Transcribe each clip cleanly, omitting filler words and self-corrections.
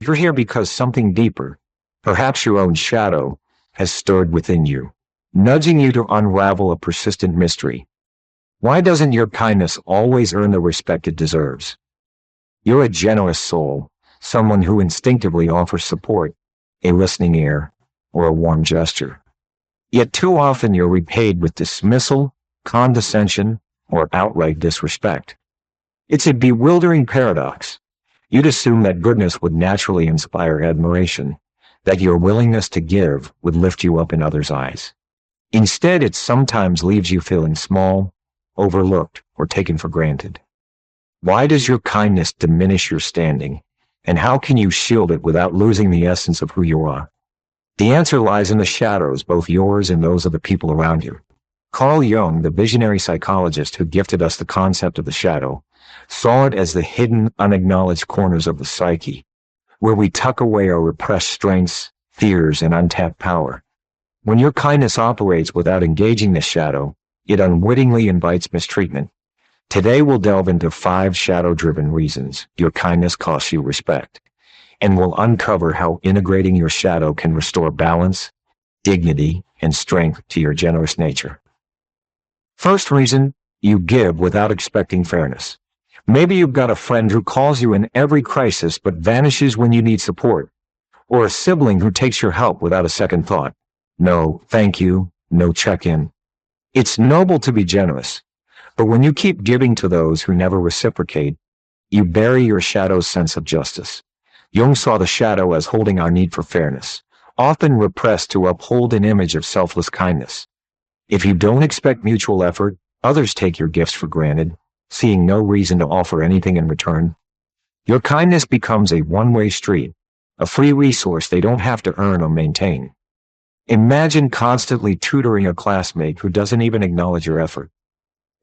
You're here because something deeper, perhaps your own shadow, has stirred within you, nudging you to unravel a persistent mystery. Why doesn't your kindness always earn the respect it deserves? You're a generous soul, someone who instinctively offers support, a listening ear, or a warm gesture. Yet too often you're repaid with dismissal, condescension, or outright disrespect. It's a bewildering paradox. You'd assume that goodness would naturally inspire admiration, that your willingness to give would lift you up in others' eyes. Instead, it sometimes leaves you feeling small, overlooked, or taken for granted. Why does your kindness diminish your standing, and how can you shield it without losing the essence of who you are? The answer lies in the shadows, both yours and those of the people around you. Carl Jung, the visionary psychologist who gifted us the concept of the shadow, saw it as the hidden, unacknowledged corners of the psyche, where we tuck away our repressed strengths, fears, and untapped power. When your kindness operates without engaging this shadow, it unwittingly invites mistreatment. Today we'll delve into 5 shadow-driven reasons your kindness costs you respect, and we'll uncover how integrating your shadow can restore balance, dignity, and strength to your generous nature. First reason, you give without expecting fairness. Maybe you've got a friend who calls you in every crisis but vanishes when you need support, or a sibling who takes your help without a second thought. No, thank you, no check-in. It's noble to be generous, but when you keep giving to those who never reciprocate, you bury your shadow's sense of justice. Jung saw the shadow as holding our need for fairness, often repressed to uphold an image of selfless kindness. If you don't expect mutual effort, others take your gifts for granted, seeing no reason to offer anything in return. Your kindness becomes a one-way street, a free resource they don't have to earn or maintain. Imagine constantly tutoring a classmate who doesn't even acknowledge your effort.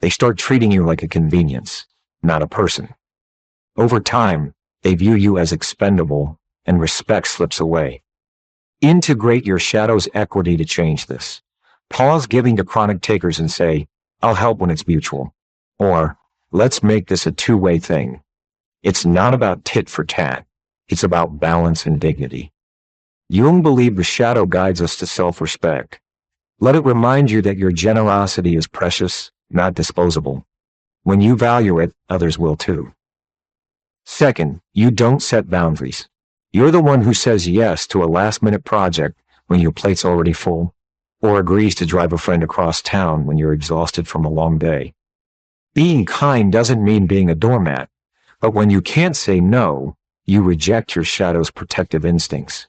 They start treating you like a convenience, not a person. Over time, they view you as expendable, and respect slips away. Integrate your shadow's equity to change this. Pause giving to chronic takers and say, I'll help when it's mutual. Or, let's make this a two-way thing. It's not about tit for tat. It's about balance and dignity. Jung believed the shadow guides us to self-respect. Let it remind you that your generosity is precious, not disposable. When you value it, others will too. Second, you don't set boundaries. You're the one who says yes to a last-minute project when your plate's already full, or agrees to drive a friend across town when you're exhausted from a long day. Being kind doesn't mean being a doormat, but when you can't say no, you reject your shadow's protective instincts.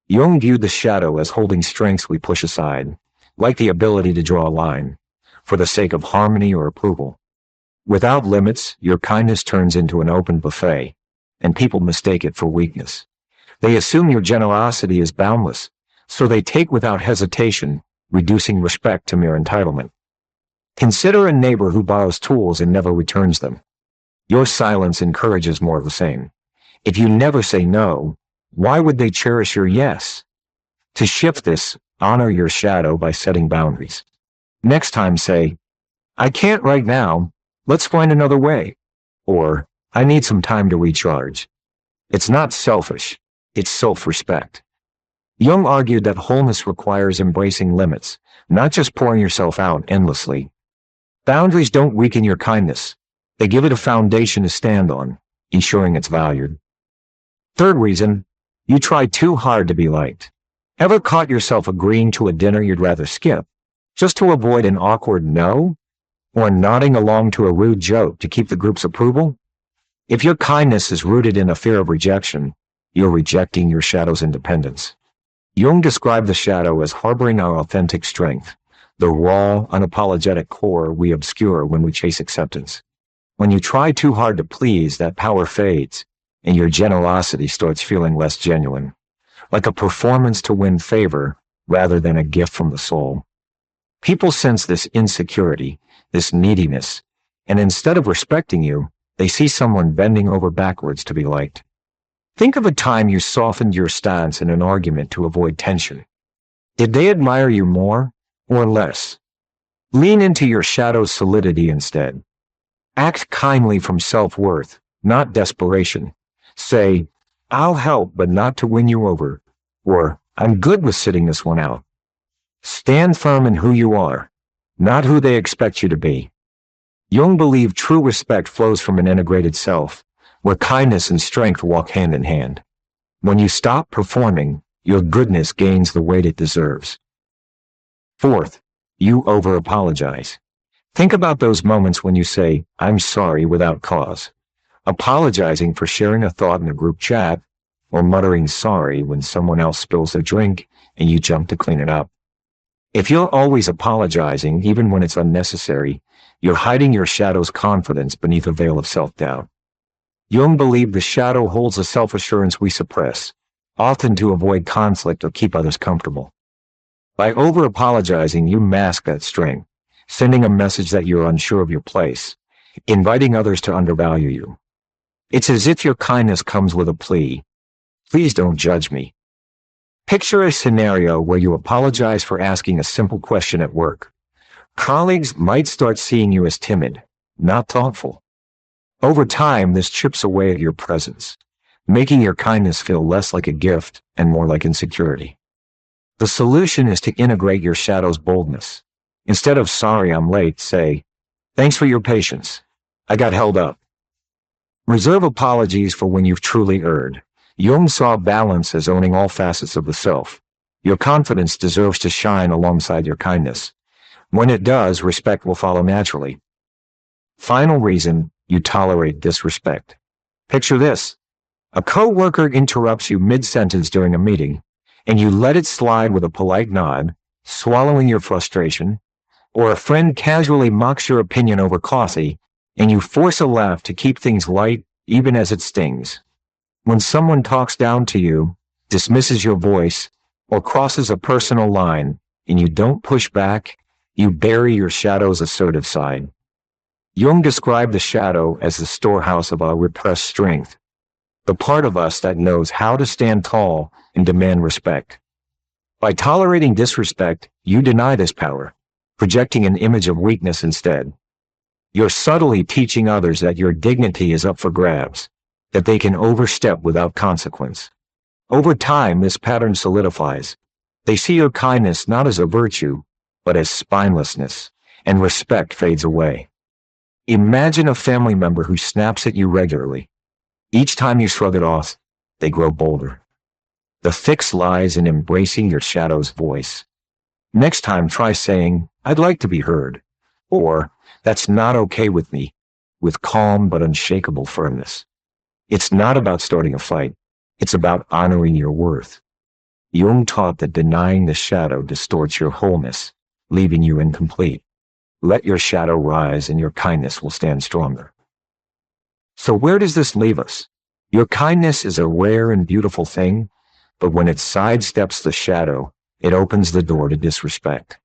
Jung viewed the shadow as holding strengths we push aside, like the ability to draw a line, for the sake of harmony or approval. Without limits, your kindness turns into an open buffet, and people mistake it for weakness. They assume your generosity is boundless, so they take without hesitation, reducing respect to mere entitlement. Consider a neighbor who borrows tools and never returns them. Your silence encourages more of the same. If you never say no, why would they cherish your yes? To shift this, honor your shadow by setting boundaries. Next time say, I can't right now, let's find another way. Or, I need some time to recharge. It's not selfish, it's self-respect. Jung argued that wholeness requires embracing limits, not just pouring yourself out endlessly. Boundaries don't weaken your kindness. They give it a foundation to stand on, ensuring it's valued. Third reason, you try too hard to be liked. Ever caught yourself agreeing to a dinner you'd rather skip, just to avoid an awkward no? Or nodding along to a rude joke to keep the group's approval? If your kindness is rooted in a fear of rejection, you're rejecting your shadow's independence. Jung described the shadow as harboring our authentic strength, the raw, unapologetic core we obscure when we chase acceptance. When you try too hard to please, that power fades, and your generosity starts feeling less genuine, like a performance to win favor rather than a gift from the soul. People sense this insecurity, this neediness, and instead of respecting you, they see someone bending over backwards to be liked. Think of a time you softened your stance in an argument to avoid tension. Did they admire you more or less? Lean into your shadow's solidity instead. Act kindly from self-worth, not desperation. Say, I'll help, but not to win you over. Or, I'm good with sitting this one out. Stand firm in who you are, not who they expect you to be. Jung believed true respect flows from an integrated self, where kindness and strength walk hand in hand. When you stop performing, your goodness gains the weight it deserves. Fourth, you over-apologize. Think about those moments when you say, I'm sorry without cause. Apologizing for sharing a thought in a group chat, or muttering sorry when someone else spills their drink and you jump to clean it up. If you're always apologizing, even when it's unnecessary, you're hiding your shadow's confidence beneath a veil of self-doubt. Jung believed the shadow holds a self-assurance we suppress, often to avoid conflict or keep others comfortable. By over-apologizing, you mask that strength, sending a message that you're unsure of your place, inviting others to undervalue you. It's as if your kindness comes with a plea. Please don't judge me. Picture a scenario where you apologize for asking a simple question at work. Colleagues might start seeing you as timid, not thoughtful. Over time, this chips away at your presence, making your kindness feel less like a gift and more like insecurity. The solution is to integrate your shadow's boldness. Instead of sorry I'm late, say, thanks for your patience. I got held up. Reserve apologies for when you've truly erred. Jung saw balance as owning all facets of the self. Your confidence deserves to shine alongside your kindness. When it does, respect will follow naturally. Final reason, you tolerate disrespect. Picture this. A coworker interrupts you mid-sentence during a meeting, and you let it slide with a polite nod, swallowing your frustration, or a friend casually mocks your opinion over coffee, and you force a laugh to keep things light, even as it stings. When someone talks down to you, dismisses your voice, or crosses a personal line, and you don't push back, you bury your shadow's assertive side. Jung described the shadow as the storehouse of our repressed strength, the part of us that knows how to stand tall and demand respect. By tolerating disrespect, you deny this power, projecting an image of weakness instead. You're subtly teaching others that your dignity is up for grabs, that they can overstep without consequence. Over time, this pattern solidifies. They see your kindness not as a virtue, but as spinelessness, and respect fades away. Imagine a family member who snaps at you regularly. Each time you shrug it off, they grow bolder. The fix lies in embracing your shadow's voice. Next time, try saying, I'd like to be heard, or, that's not okay with me, with calm but unshakable firmness. It's not about starting a fight. It's about honoring your worth. Jung taught that denying the shadow distorts your wholeness, leaving you incomplete. Let your shadow rise and your kindness will stand stronger. So where does this leave us? Your kindness is a rare and beautiful thing, but when it sidesteps the shadow, it opens the door to disrespect.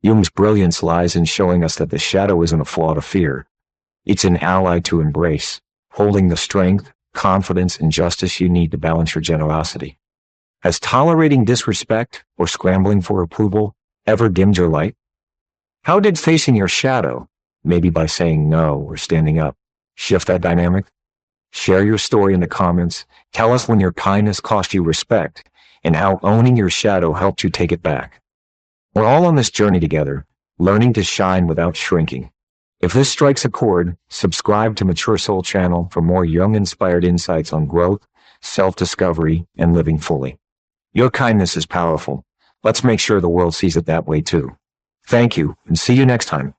Jung's brilliance lies in showing us that the shadow isn't a flaw to fear. It's an ally to embrace, holding the strength, confidence, and justice you need to balance your generosity. Has tolerating disrespect or scrambling for approval ever dimmed your light? How did facing your shadow, maybe by saying no or standing up, shift that dynamic? Share your story in the comments. Tell us when your kindness cost you respect and how owning your shadow helped you take it back. We're all on this journey together, learning to shine without shrinking. If this strikes a chord, subscribe to Mature Soul channel for more Jung-inspired insights on growth, self-discovery, and living fully. Your kindness is powerful. Let's make sure the world sees it that way too. Thank you, and see you next time.